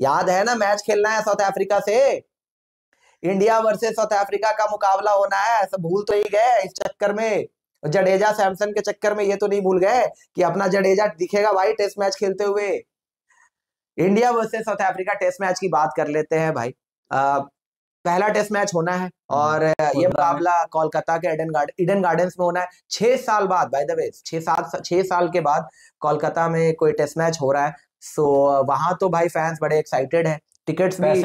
याद है ना, मैच खेलना है साउथ अफ्रीका से, इंडिया वर्सेस साउथ अफ्रीका का मुकाबला होना है। सब भूल तो ही गए इस चक्कर में, जडेजा सैमसन के चक्कर में ये तो नहीं भूल गए कि अपना जडेजा दिखेगा भाई टेस्ट मैच खेलते हुए। India versus South Africa test match की बात कर लेते हैं भाई। पहला टेस्ट मैच होना है और ये मुकाबला कोलकाता के ईडन गार्डन्स में होना है। 6 साल बाद, बाय द वे 6 साल के बाद कोलकाता में कोई टेस्ट मैच हो रहा है। सो वहां तो भाई फैंस बड़े एक्साइटेड हैं। टिकट्स भी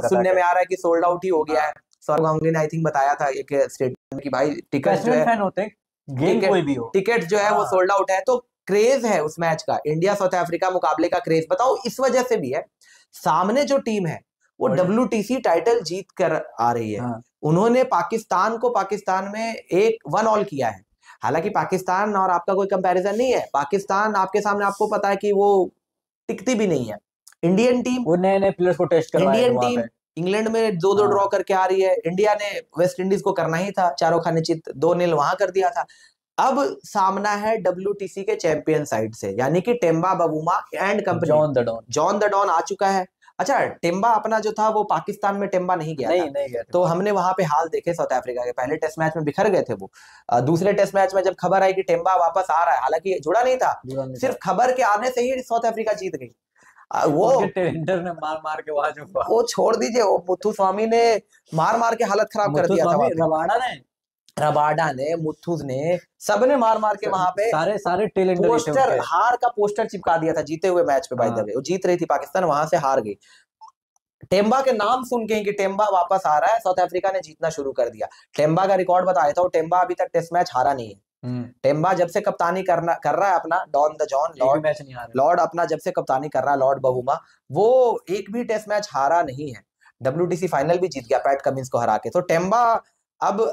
सुनने में आ रहा है कि सोल्ड आउट ही हो गया है। सौरव गांगुली ने आई थिंक बताया था एक स्टेटमेंट की भाई टिकट जो है, टिकट जो है वो सोल्ड आउट है। तो क्रेज है उस मैच का, इंडिया साउथ अफ्रीका मुकाबले का क्रेज बताओ इस वजह से भी है, सामने जो टीम है वो WTC टाइटल जीत कर आ रही है। उन्होंने पाकिस्तान को पाकिस्तान में 1-1 किया है। हालांकि पाकिस्तान और आपका कोई कंपैरिजन नहीं है, पाकिस्तान आपके सामने आपको पता है कि वो टिकती भी नहीं है। इंडियन टीम वो नए प्लेयर्स को टेस्ट करवाया, इंडियन टीम इंग्लैंड में 2-2 ड्रॉ करके आ रही है। इंडिया ने वेस्ट इंडीज को करना ही था, चारों खाने चित 2-0 वहां कर दिया था। अब सामना है WTC के चैंपियन साइड से, यानी कि टेम्बा बवुमा एंड कंपनी, जॉन द डॉन आ चुका है। अच्छा, टेम्बा अपना जो था वो पाकिस्तान में टेम्बा नहीं गया था, तो हमने वहां पे हाल देखे साउथ अफ्रीका के। पहले टेस्ट मैच में बिखर गए थे वो। दूसरे टेस्ट मैच में जब खबर आई कि टेम्बा वापस आ रहा है, हालांकि जुड़ा नहीं था, सिर्फ खबर के आने से ही साउथ अफ्रीका जीत गई। वो टेंडर ने मार के वहां जो वो छोड़ दीजिए, वो मुथुस्वामी ने मार के हालत खराब कर दिया था। रबाडा ने, मुथुस ने, सबने मार के वहां पे सारे पोस्टर, हार का पोस्टर चिपका दिया था जीते हुए मैच पे। बाय द वे वो जीत रही थी पाकिस्तान, वहां से हार गई। टेम्बा के नाम सुन के कि टेम्बा वापस आ रहा है, साउथ अफ्रीका ने जीतना शुरू कर दिया। टेम्बा का रिकॉर्ड बताया था, टेम्बा अभी तक टेस्ट मैच हारा नहीं है। टेम्बा जब से कप्तानी कर रहा है अपना, डॉन द जॉन लॉर्ड अपना जब से कप्तानी कर रहा है, लॉर्ड बवुमा, वो एक भी टेस्ट मैच हारा नहीं है। WTC फाइनल भी जीत गया पैट कमिंस को हरा के। तो टेम्बा अब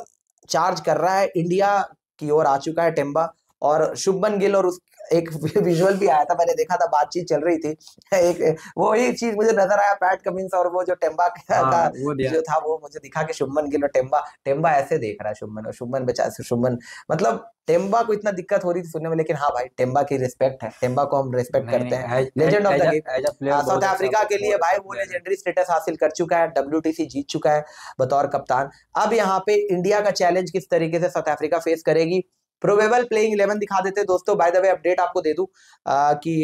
चार्ज कर रहा है, इंडिया की ओर आ चुका है टेम्बा। और शुभमन गिल, और एक विजुअल भी आया था, मैंने देखा था, बातचीत चल रही थी, एक वो एक चीज मुझे नजर आया, पैट कमिंस और वो जो टेम्बा का जो था वो मुझे दिखा कि शुभमन गिल और टेम्बा ऐसे देख रहा है। शुभमन बेचारा, शुभमन मतलब टेम्बा को इतना दिक्कत हो रही थी सुनने में, लेकिन हाँ भाई टेम्बा की रिस्पेक्ट है, टेम्बा को हम रिस्पेक्ट करते हैं, legend of the game. South Africa के लिए भाई वो लेजेंडरी स्टेटस हासिल कर चुका है, WTC जीत चुका है बतौर कप्तान। अब यहाँ पे इंडिया का चैलेंज किस तरीके से साउथ अफ्रीका फेस करेगी, प्रोबेबल प्लेइंग 11 दिखा देते दोस्तों। बाय द वे अपडेट आपको दे दूं कि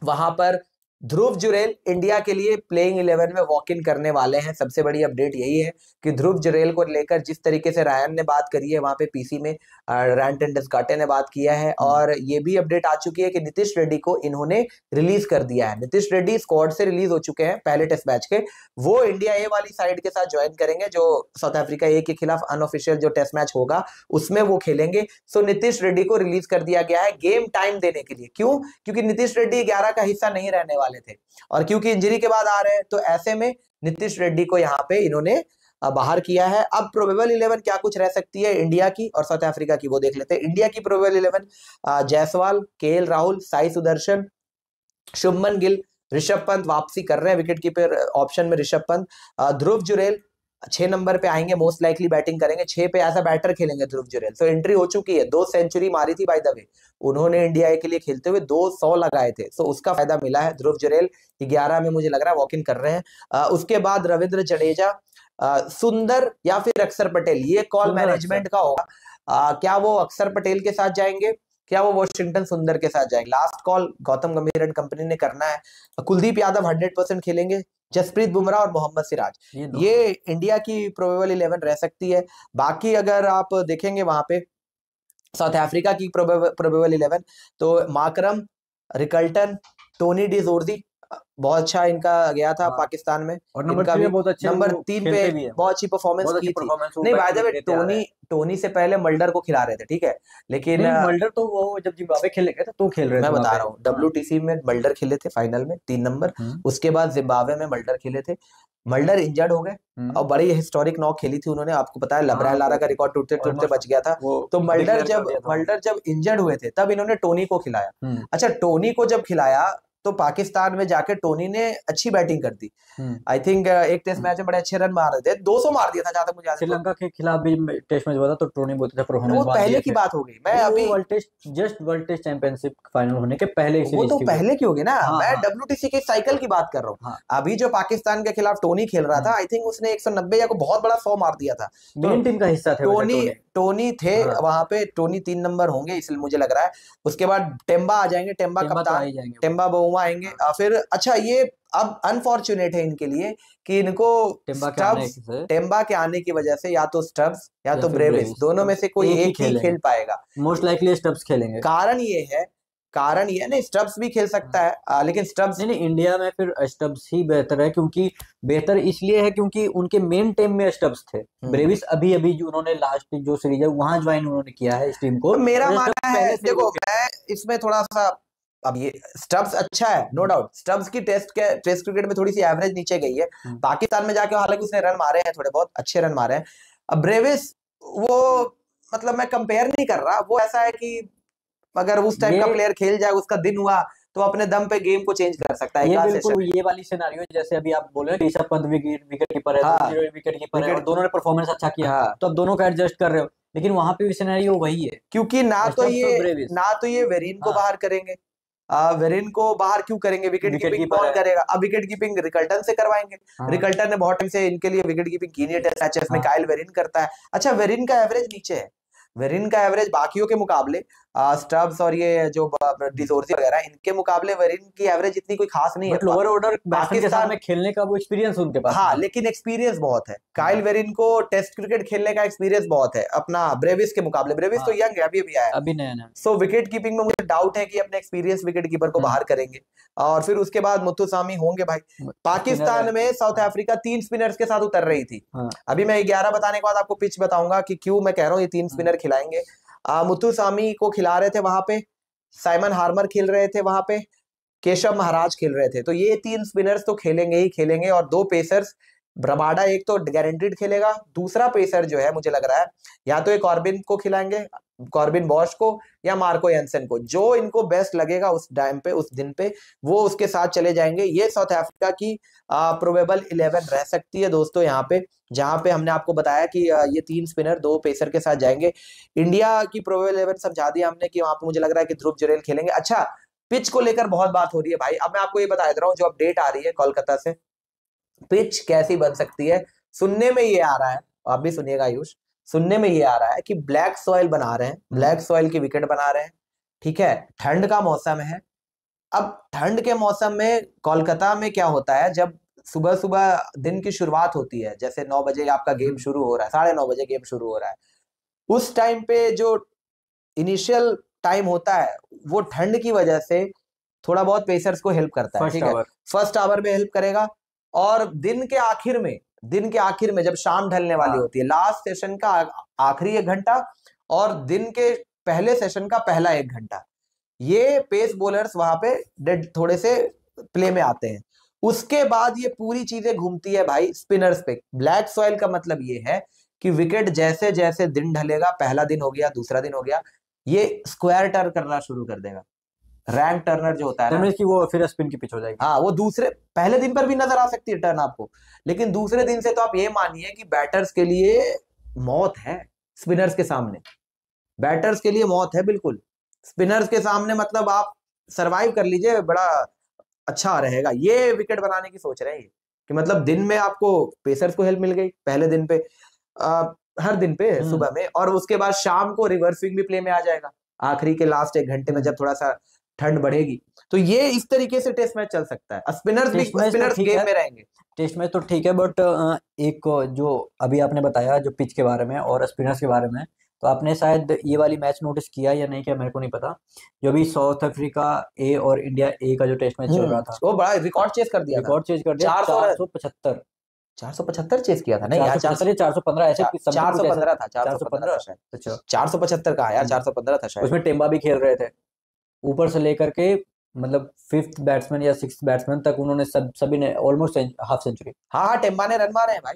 वहां पर ध्रुव जुरेल इंडिया के लिए प्लेइंग 11 में वॉक इन करने वाले हैं। सबसे बड़ी अपडेट यही है कि ध्रुव जुरेल को लेकर जिस तरीके से रायन ने बात करी है वहां पे PC में, रैंट एंड डिस्काटे ने बात किया है, और ये भी अपडेट आ चुकी है कि नीतीश रेड्डी को इन्होंने रिलीज कर दिया है। नीतीश रेड्डी स्क्वाड से रिलीज हो चुके हैं पहले टेस्ट मैच के, वो इंडिया ए वाली साइड के साथ ज्वाइन करेंगे, जो साउथ अफ्रीका ए के खिलाफ अनऑफिशियल जो टेस्ट मैच होगा उसमें वो खेलेंगे। सो नीतीश रेड्डी को रिलीज कर दिया गया है गेम टाइम देने के लिए। क्यों? क्योंकि नीतीश रेड्डी 11 का हिस्सा नहीं रहने वाले थे, और क्योंकि इंजरी के बाद आ रहे हैं, तो ऐसे में नीतीश रेड्डी को यहाँ पे इन्होंने बाहर किया है। अब प्रोबेबल 11 क्या कुछ रह सकती है इंडिया की और साउथ अफ्रीका की, वो देख लेते हैं। इंडिया की प्रोबेबल 11, जायसवाल, KL राहुल, साई सुदर्शन, शुभमन गिल, ऋषभ पंत वापसी कर रहे हैं विकेट कीपर ऑप्शन में, ऋषभ पंत, ध्रुव जुरेल 6 नंबर पे आएंगे, मोस्ट लाइकली बैटिंग करेंगे, 6 पे ऐसा बैटर खेलेंगे ध्रुव जुरेल। सो एंट्री हो चुकी है, 2 सेंचुरी मारी थी बाय द वे उन्होंने इंडिया ए के लिए खेलते हुए, 200 लगाए थे। सो उसका फायदा मिला है। ध्रुव जुरेल 11 में मुझे लग रहा है वॉक इन कर रहे हैं। उसके बाद रविंद्र जडेजा, सुंदर या फिर अक्षर पटेल, ये कॉल मैनेजमेंट का होगा। क्या वो अक्षर पटेल के साथ जाएंगे, क्या वो वॉशिंगटन सुंदर के साथ जाएंगे, लास्ट कॉल गौतम गंभीर एंड कंपनी ने करना है। कुलदीप यादव 100% खेलेंगे, जसप्रीत बुमराह और मोहम्मद सिराज, ये इंडिया की प्रोबेबल 11 रह सकती है। बाकी अगर आप देखेंगे वहां पे साउथ अफ्रीका की प्रोबेबल 11, तो माकरम, रिकल्टन, टोनी डिजोर्जी, बहुत अच्छा इनका गया था पाकिस्तान में, और नंबर 3 पे बहुत अच्छी परफॉर्मेंस की थी। नहीं बाय द वे टोनी से पहले मल्डर को खिला रहे थे, ठीक है, लेकिन मल्डर तो वो जब जिम्बाब्वे खेले गए थे तो खेल रहे थे, मैं बता रहा हूँ WTC में मल्डर खेले थे फाइनल में 3 नंबर, उसके बाद जिम्बाब्वे में मल्डर खेले थे, मल्डर इंजर्ड हो गए और बड़ी हिस्टोरिक नॉक खेली थी उन्होंने, आपको पता है लबरा लारा का रिकॉर्ड टूटते टूटते बच गया था। तो मल्डर जब इंजर्ड हुए थे तब इन्होंने टोनी को खिलाया। अच्छा, टोनी को जब खिलाया तो पाकिस्तान में जाके टोनी ने अच्छी बैटिंग कर दी। आई थिंक एक टेस्ट मैच में बड़े अच्छे रन मार रहे थे, 200 मार दिया था जहां तक मुझे याद है। श्रीलंका के खिलाफ भी टेस्ट मैच हुआ था तो टोनी बोलते थे परफॉर्मेंस वो पहले की बात हो गई। मैं अभी वर्ल्ड टेस्ट चैंपियनशिप फाइनल होने के पहले वो तो पहले की होगी ना। मैं हाँ। WTC के साइकिल की बात कर रहा हूँ। हाँ। अभी जो पाकिस्तान के खिलाफ टोनी खेल रहा था, आई थिंक उसने 190 या को बहुत बड़ा 100 मार दिया था। मेन टीम का हिस्सा थे टोनी थे वहां पे। टोनी 3 नंबर होंगे इसलिए मुझे लग रहा है। उसके बाद टेम्बा आ जाएंगे, टेम्बा कप्तान, टेम्बा बउमा आएंगे। फिर अच्छा ये अब अनफॉर्चुनेट है इनके लिए कि इनको टेम्बा के आने की वजह से या तो स्टब्स या तो ब्रेविस, दोनों में से कोई एक ही खेल पाएगा। मोस्ट लाइकली स्टब्स खेलेंगे। कारण ये है नहीं, स्टब्स भी खेल सकता है लेकिन स्टब्स नहीं, इंडिया में फिर स्टब्स ही बेहतर है, क्योंकि बेहतर इसलिए है क्योंकि उनके मेन टीम में स्टब्स थे। ब्रेविस अभी जो उन्होंने लास्ट जो सीरीज है वहां ज्वाइन उन्होंने किया है इस टीम को। मेरा मानना है, देखो मैं इसमें थोड़ा सा, अब ये स्टब्स अच्छा है नो डाउट। स्टब्स की टेस्ट क्रिकेट में थोड़ी सी एवरेज नीचे गई है। पाकिस्तान में जाके हालांकि उसने रन मारे हैं, थोड़े बहुत अच्छे रन मारे हैं। अब ब्रेविस वो मतलब मैं कंपेयर नहीं कर रहा, वो ऐसा है कि अगर उस टाइप का प्लेयर खेल जाए, उसका दिन हुआ तो अपने दम पे गेम को चेंज कर सकता है। ये बिल्कुल ये वाली सिनेरियो जैसे अभी आप बोले ऋषभ पंत विकेट कीपर है, विकेट कीपर है, दोनों ने परफॉर्मेंस अच्छा किया तो अब दोनों का एडजस्ट कर रहे हो, लेकिन वहां पे भी सिनेरियो वही है, क्योंकि ना तो ये वेरिन को बाहर करेंगे। वेरिन को बाहर क्यों करेंगे? विकेट कीपिंग कौन करेगा? अब विकेट कीपिंग रिकल्टन से करवाएंगे। रिकल्टन ने बहुत टाइम से इनके लिए विकेट कीपिंग की नहीं है टेस्ट मैचेस में। काइल वेरिन करता है। अच्छा वेरिन का एवरेज नीचे है। वेरिन का एवरेज बाकियों के मुकाबले, स्टब्स और ये जो डिसोर्सी वगैरह, इनके मुकाबले वेरिन की एवरेज इतनी कोई खास नहीं है। लोअर ऑर्डर पाकिस्तान में खेलने का वो एक्सपीरियंस उनके पास। हाँ, लेकिन एक्सपीरियंस बहुत है। काइल वेरिन को टेस्ट क्रिकेट खेलने का एक्सपीरियंस बहुत है अपना ब्रेविस के मुकाबले। ब्रेविस तो यंग है, अभी आया, अभी नया। सो विकेट कीपिंग में मुझे डाउट है कि अपने एक्सपीरियंस विकेट कीपर को बाहर करेंगे और फिर उसके बाद मुत्तुसामी होंगे। भाई पाकिस्तान में साउथ अफ्रीका 3 स्पिनर्स के साथ उतर रही थी। अभी मैं 11 बताने के बाद आपको पिच बताऊंगा कि क्यों मैं कह रहा हूँ ये 3 स्पिनर खिलाएंगे। मुत्तुसामी को खिला रहे थे वहां पे, साइमन हार्मर खेल रहे थे वहां पे, केशव महाराज खेल रहे थे। तो ये 3 स्पिनर्स तो खेलेंगे ही खेलेंगे, और 2 पेसर्स। ब्रबाडा एक तो गारंटीड खेलेगा, दूसरा पेसर जो है मुझे लग रहा है या तो एक कॉर्बिन को खिलाएंगे, कॉर्बिन बॉश को, या मार्को एंसन को, जो इनको बेस्ट लगेगा उस टाइम पे, उस दिन पे, वो उसके साथ चले जाएंगे। ये साउथ अफ्रीका की प्रोबेबल 11 रह सकती है दोस्तों यहाँ पे, जहां पे हमने आपको बताया कि ये 3 स्पिनर 2 पेसर के साथ जाएंगे। इंडिया की प्रोबेबल 11 समझा दिया हमने कि वहां पे मुझे लग रहा है कि ध्रुव जुरेल खेलेंगे। अच्छा पिच को लेकर बहुत बात हो रही है भाई, अब मैं आपको ये बता दे रहा हूँ जो अपडेट आ रही है कोलकाता से, पिच कैसी बन सकती है। सुनने में ये आ रहा है, आप भी सुनिएगा आयुष, सुनने में ये आ रहा है कि ब्लैक सॉइल बना रहे हैं, ब्लैक सॉइल की विकेट बना रहे हैं। ठीक है, ठंड का मौसम है। अब ठंड के मौसम में कोलकाता में क्या होता है, जब सुबह सुबह दिन की शुरुआत होती है, जैसे 9 बजे आपका गेम शुरू हो रहा है, 9:30 बजे गेम शुरू हो रहा है, उस टाइम पे जो इनिशियल टाइम होता है वो ठंड की वजह से थोड़ा बहुत पेसर्स को हेल्प करता है। ठीक है, फर्स्ट आवर में हेल्प करेगा, और दिन के आखिर में जब शाम ढलने वाली होती है, लास्ट सेशन का आखिरी 1 घंटा और दिन के पहले सेशन का पहला 1 घंटा, ये पेस बॉलर्स वहां पे थोड़े से प्ले में आते हैं। उसके बाद ये पूरी चीजें घूमती है भाई स्पिनर्स पे। ब्लैक सॉइल का मतलब ये है कि विकेट जैसे जैसे दिन ढलेगा, पहला दिन हो गया, दूसरा दिन हो गया, ये स्क्वायर टर्न करना शुरू कर देगा। रैंक टर्नर जो होता है ना, कि वो फिर स्पिन की पिच हो जाएगी। हाँ, वो पहले दिन पर भी नजर आ सकती है टर्न आपको, लेकिन दूसरे दिन से तो आप ये मानिए कि बैटर्स के लिए मौत है। स्पिनर्स के सामने बैटर्स के लिए मौत है बिल्कुल। स्पिनर्स के सामने मतलब आप सरवाइव कर लीजिए, बड़ा अच्छा रहेगा। ये विकेट बनाने की सोच रहे हैं कि मतलब दिन में आपको पेसर्स को हेल्प मिल गई पहले दिन पे, हर दिन पे सुबह में, और उसके बाद शाम को रिवर्स स्विंग भी प्ले में आ जाएगा आखिरी के लास्ट 1 घंटे में, जब थोड़ा सा ठंड बढ़ेगी। तो ये इस तरीके से टेस्ट मैच चल सकता है। स्पिनर्स गेम में रहेंगे। टेस्ट मैच तो ठीक है, बट एक जो अभी आपने बताया जो पिच के बारे में और स्पिनर्स के बारे में, तो आपने शायद ये वाली मैच नोटिस किया या नहीं किया मेरे को नहीं पता, जो अभी साउथ अफ्रीका ए और इंडिया ए का जो टेस्ट मैच चल रहा था, वो बड़ा रिकॉर्ड चेज कर दिया, 475 चेज किया था। नहीं यार, 415 ऐसे 415 था, 415 शायद। अच्छा 475 कहा यार, 415 था शायद। उसमें टेम्बा भी खेल रहे थे, ऊपर से लेकर के मतलब 5th बैट्समैन या 6th बैट्समैन तक उन्होंने सभी ने ऑलमोस्ट हाफ सेंचुरी। हाँ, टेम्बा ने रन मारे हैं भाई,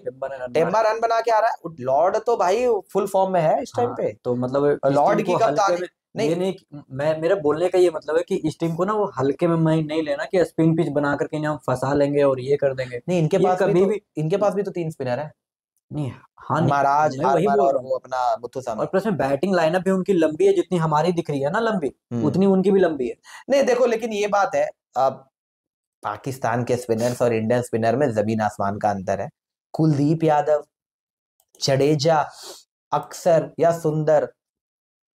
टेम्बा रन बना के आ रहा है। लॉर्ड तो भाई फुल फॉर्म में है इस टाइम पे, तो मतलब लॉर्ड की कप्तानी, ये नहीं मैं मेरा बोलने का ये मतलब है कि इस टीम को ना वो हल्के में नहीं लेना कि स्पिन पिच बना करके इन्हें हम फंसा लेंगे और ये कर देंगे। नहीं, इनके ये पास भी कभी तो भी इनके पास भी तो 3 स्पिनर है, नहीं। हाँ नहीं, महाराज, मैं वही हार्मर बोल और रहा हूँ। वो अपना और मुत्तुसामी। प्लस में बैटिंग लाइनअप भी उनकी लंबी है, जितनी हमारी दिख रही है ना लंबी, हम्म। उतनी उनकी भी लंबी है। नहीं देखो, लेकिन ये बात है, अब पाकिस्तान के स्पिनर्स और इंडियन स्पिनर में जमीन आसमान का अंतर है। कुलदीप यादव, जडेजा, अक्सर या सुंदर,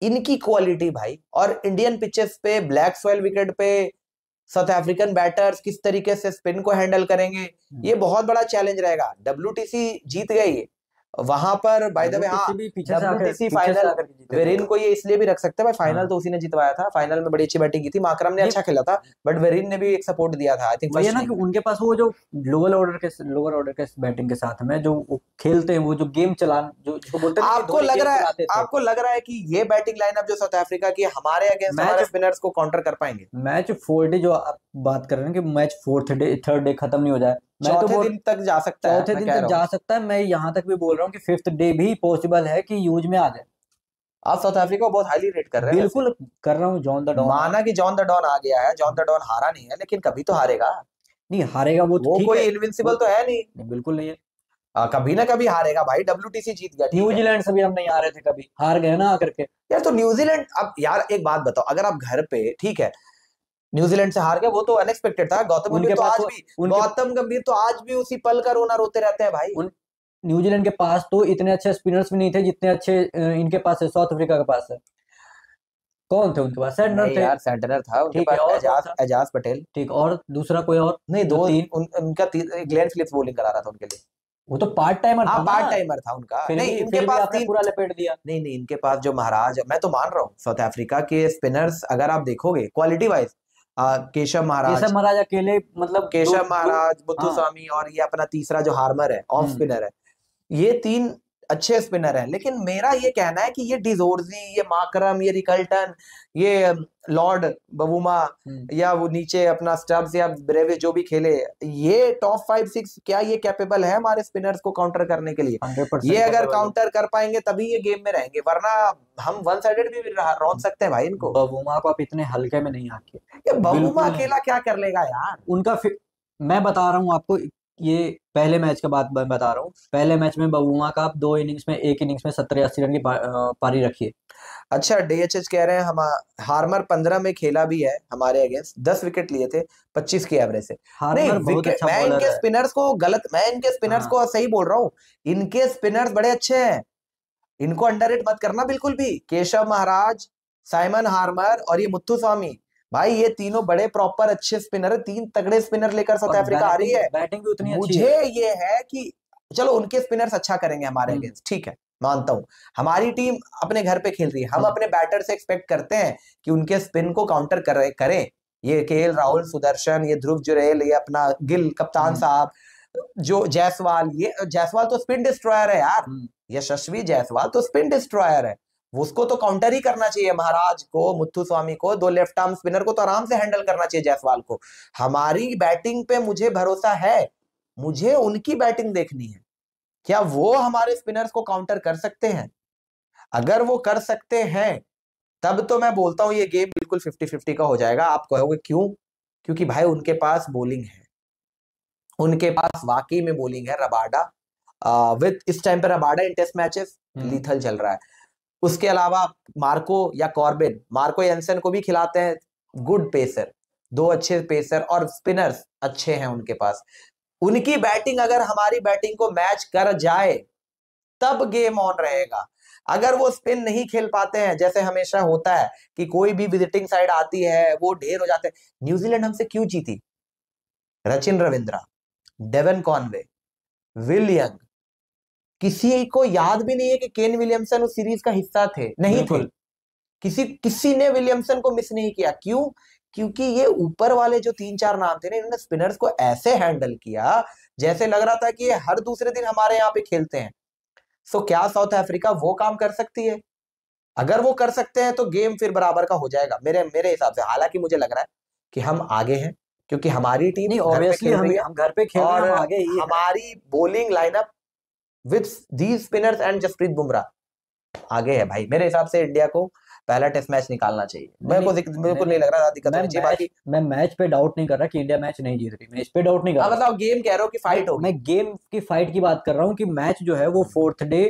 इनकी क्वालिटी भाई, और इंडियन पिचेस पे, ब्लैक सॉइल विकेट पे साउथ अफ्रीकन बैटर्स किस तरीके से स्पिन को हैंडल करेंगे, ये बहुत बड़ा चैलेंज रहेगा। डब्ल्यूटीसी जीत गई वहां पर, बाय द वे। हाँ, WTC भी डब्ल्यूटीसी पीछे से फाइनल आकर के जीते थे। वेरिन को ये इसलिए भी रख सकते हैं भाई, फाइनल हाँ तो उसी ने जितवाया था, फाइनल में बड़ी अच्छी बैटिंग की थी, माकरम ने नहीं, अच्छा खेला था, बट वेरिन ने भी एक सपोर्ट दिया था, आई थिंक वही है फर्स्ट ना कि इनिंग में। उनके पास वो जो लोअर ऑर्डर के बैटिंग के साथ में जो वो खेलते हैं, वो जो गेम चला, जो जिसको बोलते हैं ना कि आपको धोनी लग गेम रहा है चलाते थे। आपको लग रहा है कि ये बैटिंग लाइनअप जो साउथ अफ्रीका की है, हमारे अगेंस्ट मैच हमारे स्पिनर्स को काउंटर कर पाएंगे? मैच 4 डे जो आप बात कर रहे हैं कि match fourth day third day खत्म नहीं हो जाए, मैं तो चौथे बोल दिन तक जा सकता है, चौथे मैं दिन कह तक रहा हूँ। जा सकता है। मैं यहाँ तक भी बोल रहा हूँ कि फिफ्थ डे भी पॉसिबल है कि यूज में आ जाए। आप साउथ अफ्रीका को बहुत हाईली रेट कर रहे हैं वैसे। बिल्कुल कर रहा हूँ, जॉन द डॉन है। माना कि जॉन द डॉन आ गया है, जॉन द डॉन हारा नहीं है, लेकिन कभी तो हारेगा। नहीं हारेगा वो तो वो ठीक कोई है, वो इनविंसिबल तो है नहीं। बिल्कुल नहीं है। कभी ना कभी हारेगा भाई, डब्ल्यूटीसी जीत गया, ठीक है। न्यूजीलैंड से भी हम नहीं हारे थे कभी, हार गए ना आकर के। यार तो न्यूजीलैंड, अब यार एक बात बताओ, अगर आप घर पे, ठीक है, न्यूजीलैंड से हार गए, वो तो अनएक्सपेक्टेड था। गौतम गंभीर उनके तो पास आज वो भी उनके गौतम गंभीर तो आज भी उसी पल का रोना रोते रहते हैं भाई। उन न्यूजीलैंड के पास तो इतने अच्छे स्पिनर्स भी नहीं थे जितने अच्छे इनके पास है, साउथ अफ्रीका के पास है। कौन थे उनके पास? सैंटनर नहीं थे। यार, सेंटनर था उनके ठीक है, पास, और कौन एजाज था? एजाज पटेल। ठीक, और दूसरा कोई और? नहीं, जो दो तीन, उनका ग्लेन फिलिप्स बॉलिंग करा रहा था उनके लिए। वो तो पार्ट टाइमर हाँ, था ना। पार्ट टाइमर था उनका। नहीं, इनके फिर भी पास आपने 3। पूरा लपेट दिया। नहीं नहीं, इनके पास जो महाराज, मैं तो मान रहा हूँ साउथ अफ्रीका के स्पिनर्स, अगर आप देखोगे क्वालिटी वाइज, केशव केशव महाराज, महाराज अकेले मतलब दो केशव दो महाराज, हाँ। मुत्तुस्वामी, और ये अपना तीसरा जो हार्मर है, ऑफ हम्म स्पिनर है, ये 3 अच्छे स्पिनर हैं। लेकिन मेरा ये कहना है कि ये डिजोर्जी, ये माकरम, ये रिकल्टन, ये लॉर्ड बवुमा, हम्म या वो नीचे अपना स्टब्स या ब्रेविस जो भी खेले, ये टॉप 5-6, क्या ये कैपेबल है हमारे स्पिनर्स को काउंटर करने के लिए? 100% ये अगर कैपेबल है। काउंटर कर पाएंगे तभी ये गेम में रहेंगे, वरना हम वन साइडेड भी रौंद सकते हैं भाई इनको। बबूमा को आप इतने हल्के में नहीं आके, ये बवुमा बिल्कुल नहीं। अकेला क्या कर लेगा यार? उनका मैं बता रहा हूँ आपको, ये पहले मैच का बात मैं बता रहा हूँ। पहले मैच में बबूमा का आप एक इनिंग्स में 70-80 रन की पारी रखिए। अच्छा, डीएचएच कह रहे हैं हम, हार्मर 15 में खेला भी है हमारे अगेंस्ट, 10 विकेट लिए थे, 25 की एवरेज से। नहीं, हार्मर बहुत विकेट, अच्छा बॉलर है। मैं इनके स्पिनर्स हाँ को सही बोल रहा हूँ। इनके स्पिनर्स बड़े अच्छे हैं, इनको अंडररेट मत करना बिल्कुल भी। केशव महाराज, साइमन हार्मर और ये मुत्थुस्वामी, भाई ये तीनों बड़े प्रॉपर अच्छे स्पिनर है, 3 तगड़े स्पिनर लेकर साउथ और अफ्रीका आ रही है। बैटिंग भी उतनी अच्छी है। मुझे ये है कि चलो उनके स्पिनर्स अच्छा करेंगे हमारे हम्म अगेंस्ट, ठीक है, मानता हूं। हमारी टीम अपने घर पे खेल रही है, हम हम्म अपने बैटर से एक्सपेक्ट करते हैं कि उनके स्पिन को काउंटर करें। ये केएल राहुल, सुदर्शन, ये ध्रुव जुरैल, ये अपना गिल कप्तान हम्म साहब, जो जायसवाल, ये जायसवाल तो स्पिन डिस्ट्रॉयर है यार। हम्म। यशस्वी जायसवाल तो स्पिन डिस्ट्रॉयर है, उसको तो काउंटर ही करना चाहिए। महाराज को, मुत्थुस्वामी को, 2 लेफ्ट आर्म स्पिनर को तो आराम से हैंडल करना चाहिए जायसवाल को। हमारी बैटिंग पे मुझे भरोसा है, मुझे उनकी बैटिंग देखनी है। क्या वो हमारे स्पिनर्स को काउंटर कर सकते हैं? अगर वो कर सकते हैं, तब तो मैं बोलता हूं ये गेम बिल्कुल 50-50 का हो जाएगा। आप कहोगे क्यों? क्योंकि भाई उनके पास बॉलिंग है, उनके पास वाकई में बॉलिंग है। रबाडा, विद इस टाइम पे रबाडा इन टेस्ट मैचेस लीथल चल रहा है। उसके अलावा मार्को या कॉर्बिन, मार्को येंसन को भी खिलाते हैं, गुड पेसर, 2 अच्छे पेसर और स्पिनर्स अच्छे हैं उनके पास। उनकी बैटिंग अगर हमारी बैटिंग को मैच कर जाए, तब गेम ऑन रहेगा। अगर वो स्पिन नहीं खेल पाते हैं, जैसे हमेशा होता है कि कोई भी विजिटिंग साइड आती है, वो ढेर हो जाते हैं। न्यूजीलैंड हमसे क्यों जीती? Rachin Ravindra, Devon Conway, Will Young, किसी को याद भी नहीं है कि केन विलियमसन उस सीरीज का हिस्सा थे, नहीं थे। बिल्कुल। किसी ने विलियमसन को मिस नहीं किया। क्यों? क्योंकि ये ऊपर वाले जो 3-4 नाम थे ना, इन्होंने स्पिनर्स को ऐसे हैंडल किया जैसे लग रहा था कि ये हर दूसरे दिन हमारे यहाँ पे खेलते हैं। सो क्या साउथ अफ्रीका वो काम कर सकती है? अगर वो कर सकते हैं तो गेम फिर बराबर का हो जाएगा मेरे मेरे हिसाब से। हालांकि मुझे लग रहा है कि हम आगे हैं, क्योंकि हमारी टीम नहीं घर पे ऑब्वियसली खेल रही है, हम घर पे खेल रहे और हैं, हम आगे ही है। हमारी bowling lineup with these spinners and Jasprit Bumrah आगे है भाई। मेरे हिसाब से इंडिया को पहला टेस्ट मैच निकालना चाहिए। मेरे को बिल्कुल नहीं लग रहा ज्यादा दिक्कत होनी चाहिए। बाकी मैं मैच पे डाउट नहीं कर रहा कि इंडिया मैच नहीं जीत रही, मैं इस पे डाउट नहीं कर रहा। मतलब गेम कह रहे हो कि फाइट होगी। मैं गेम की फाइट की बात कर रहा हूँ कि मैच जो है वो 4th डे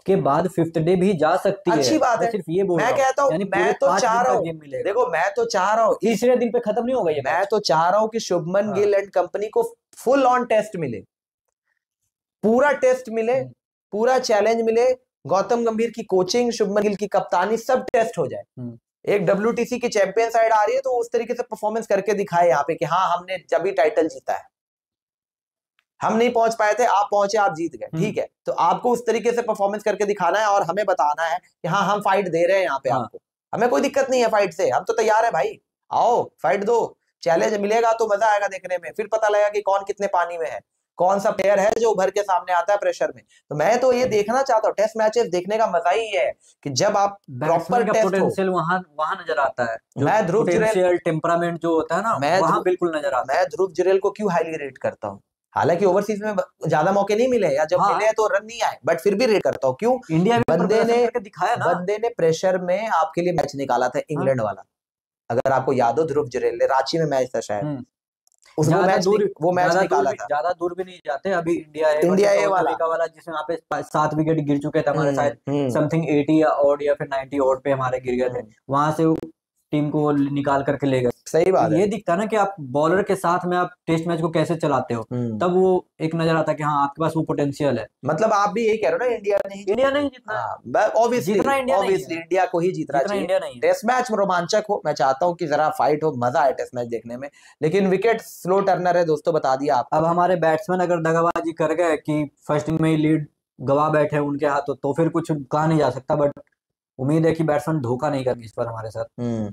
के बाद 5th डे भी जा सकती है। अच्छी बात है, सिर्फ ये बोल मैं रहा हूँ, कहता हूँ, यानी मैं तो चाह रहा हूँ, गेम मिलेगा। देखो मैं तो चाह रहा हूँ तीसरे दिन पे खत्म नहीं होगा ये मैं मैच। तो चाह रहा हूँ कि शुभमन गिल एंड कंपनी को फुल ऑन टेस्ट मिले, पूरा टेस्ट मिले, पूरा चैलेंज मिले। गौतम गंभीर की कोचिंग, शुभमन गिल की कप्तानी, सब टेस्ट हो जाए। एक WTC की चैंपियन साइड आ रही है तो उस तरीके से परफॉर्मेंस करके दिखाए यहाँ पे कि हाँ हमने जब भी टाइटल जीता है। हम नहीं पहुंच पाए थे, आप पहुंचे, आप जीत गए, ठीक है। तो आपको उस तरीके से परफॉर्मेंस करके दिखाना है और हमें बताना है कि हाँ हम फाइट दे रहे हैं यहाँ पे आपको। हमें कोई दिक्कत नहीं है फाइट से, हम तो तैयार है भाई, आओ फाइट दो, चैलेंज मिलेगा तो मजा आएगा देखने में। फिर पता लगेगा कि कौन कितने पानी में है, कौन सा प्लेयर है जो उभर के सामने आता है प्रेशर में। तो मैं तो ये देखना चाहता हूँ, टेस्ट मैचेस देखने का मजा ही है कि जब आप प्रॉपर टेस्ट पोटेंशियल वहां नजर आता है। मैं ध्रुव जुरैल टेम्परामेंट जो होता है ना, वहां बिल्कुल नजर आता है। मैं ध्रुव जुरैल को क्यों हाईली रेट करता हूँ, हालांकि ओवरसीज में ज्यादा मौके नहीं मिले या जब मिले तो रन नहीं आए, बट फिर भी रेट करता हूँ। क्यों? इंडिया बंदे ने दिखाया ना, बंदे ने प्रेशर में आपके लिए मैच निकाला था, इंग्लैंड वाला, अगर आपको याद हो। ध्रुव जुरैल ने रांची में मैच था शायद, वो मैच निकाला था। ज्यादा दूर भी नहीं जाते। अभी इंडिया ए वाला जिसमें यहाँ पे 7 विकेट गिर चुके थे हमारे, शायद समथिंग 80 या ऑड या फिर 90 ऑड पे हमारे गिर गए थे, वहां से टीम को निकाल करके ले गए। सही बात है। ये दिखता है ना कि आप बॉलर के साथ में आप टेस्ट मैच को कैसे चलाते हो, तब वो एक नजर आता है कि हाँ आपके पास वो पोटेंशियल है। मतलब आप भी यही कह रहे हो ना, इंडिया नहीं जीतना, ऑब्वियसली इंडिया को ही जीतना चाहिए। टेस्ट मैच रोमांचक हो, मैं चाहता हूँ कि जरा फाइट हो, मजा आए टेस्ट मैच देखने में, लेकिन विकेट स्लो टर्नर है दोस्तों, बता दिया आप। अब हमारे बैट्समैन अगर दगाबाजी कर गए कि फर्स्ट इनिंग में ही लीड गवा बैठे उनके हाथों, तो फिर कुछ कहा नहीं जा सकता। बट उम्मीद है कि बैट्समैन धोखा नहीं करेंगे इस बार हमारे साथ।